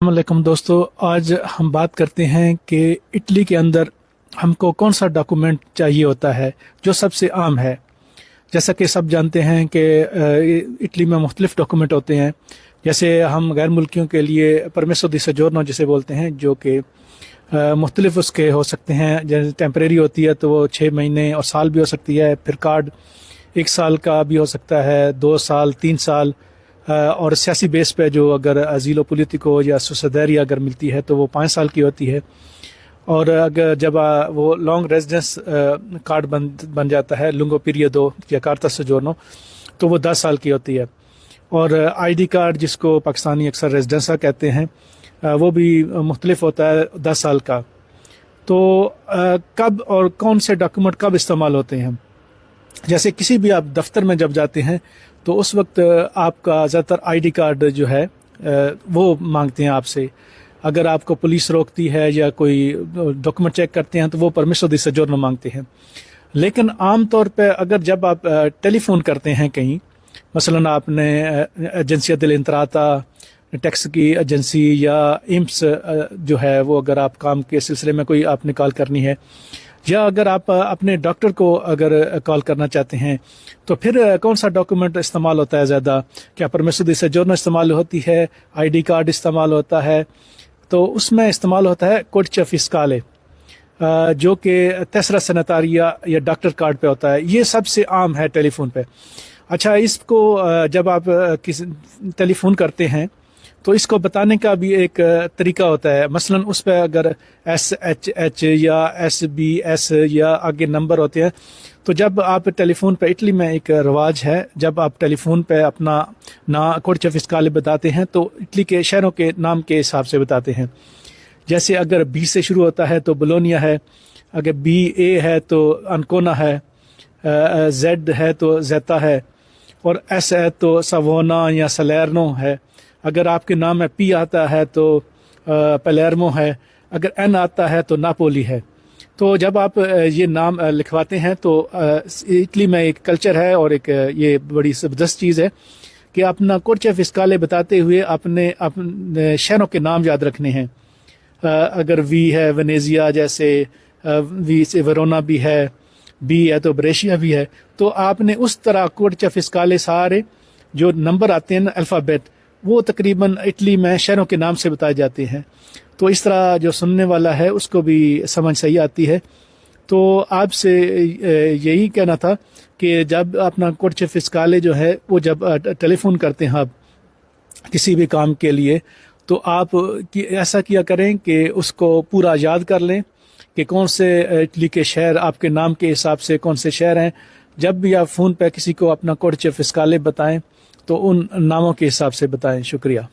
अस्सलाम वालेकुम दोस्तों, आज हम बात करते हैं कि इटली के अंदर हमको कौन सा डॉक्यूमेंट चाहिए होता है जो सबसे आम है। जैसा कि सब जानते हैं कि इटली में मुख्तलिफ डॉक्यूमेंट होते हैं। जैसे हम गैर मुल्कियों के लिए परमिसो दी सोजोर्नो जिसे बोलते हैं, जो कि मुख्तलिफ उसके हो सकते हैं। जैसे टेम्परेरी होती है तो वो 6 महीने और साल भी हो सकती है। फिर कार्ड 1 साल का भी हो सकता है, 2 साल, 3 साल। और सियासी बेस पे जो अगर अजीलो पोलिटिको या सुसदैरी अगर मिलती है तो वो 5 साल की होती है। और अगर जब वो लॉन्ग रेजिडेंस कार्ड बन जाता है, लुंगो पीरियडो या कार्ता सोजोर्नो, तो वो 10 साल की होती है। और आईडी कार्ड जिसको पाकिस्तानी अक्सर रेजिडेंसा कहते हैं, वो भी मुख्तलिफ होता है 10 साल का। तो कब और कौन से डॉक्यूमेंट कब इस्तेमाल होते हैं? जैसे किसी भी आप दफ्तर में जब जाते हैं तो उस वक्त आपका ज़्यादातर आईडी कार्ड जो है वो मांगते हैं आपसे। अगर आपको पुलिस रोकती है या कोई डॉक्यूमेंट चेक करते हैं तो वो परमिसो दी सोजोर्नो मांगते हैं। लेकिन आम तौर पे अगर जब आप टेलीफोन करते हैं कहीं, मसलन आपने एजेंसिया दिल इंतराता, टैक्स की एजेंसी या इम्स जो है वो, अगर आप काम के सिलसिले में कोई आपने कॉल करनी है, या अगर आप अपने डॉक्टर को अगर कॉल करना चाहते हैं, तो फिर कौन सा डॉक्यूमेंट इस्तेमाल होता है ज़्यादा? क्या परमिसो दी सोजोर्नो इस्तेमाल होती है, आईडी कार्ड इस्तेमाल होता है? तो उसमें इस्तेमाल होता है कोडिce फिस्काले, जो कि तेसरा सैनिटारिया या डॉक्टर कार्ड पे होता है। ये सबसे आम है टेलीफोन पे। अच्छा, इसको जब आप किसी टेलीफोन करते हैं तो इसको बताने का भी एक तरीका होता है। मसलन उस पर अगर SHH या SBS या आगे नंबर होते हैं, तो जब आप टेलीफोन पे, इटली में एक रवाज है, जब आप टेलीफोन पे अपना कोडिce फिस्काले बताते हैं तो इटली के शहरों के नाम के हिसाब से बताते हैं। जैसे अगर B से शुरू होता है तो बोलोनिया है, अगर BA है तो अनकोना है, Z है तो जेता है, और S है तो सवोना या सलेर्नो है। अगर आपके नाम में P आता है तो पलेर्मो है, अगर N आता है तो नापोली है। तो जब आप ये नाम लिखवाते हैं तो इटली में एक कल्चर है और एक ये बड़ी ज़बरदस्त चीज़ है कि अपना कोडिce फिस्काले बताते हुए अपने शहरों के नाम याद रखने हैं। अगर V है वेनेजिया, जैसे V से वेरोना भी है, B है तो ब्रेशिया भी है, तो आपने उस तरह कोडिce फिस्काले सारे जो नंबर आते हैं अल्फ़ाबेट, वो तकरीबन इटली में शहरों के नाम से बताए जाते हैं। तो इस तरह जो सुनने वाला है उसको भी समझ सही आती है। तो आपसे यही कहना था कि जब अपना कोडिce फिस्काले जो है वो जब टेलीफोन करते हैं आप किसी भी काम के लिए, तो आप ऐसा किया करें कि उसको पूरा याद कर लें कि कौन से इटली के शहर आपके नाम के हिसाब से कौन से शहर हैं। जब भी आप फ़ोन पर किसी को अपना कोडिce फिस्काले बताएं तो उन नामों के हिसाब से बताएं। शुक्रिया।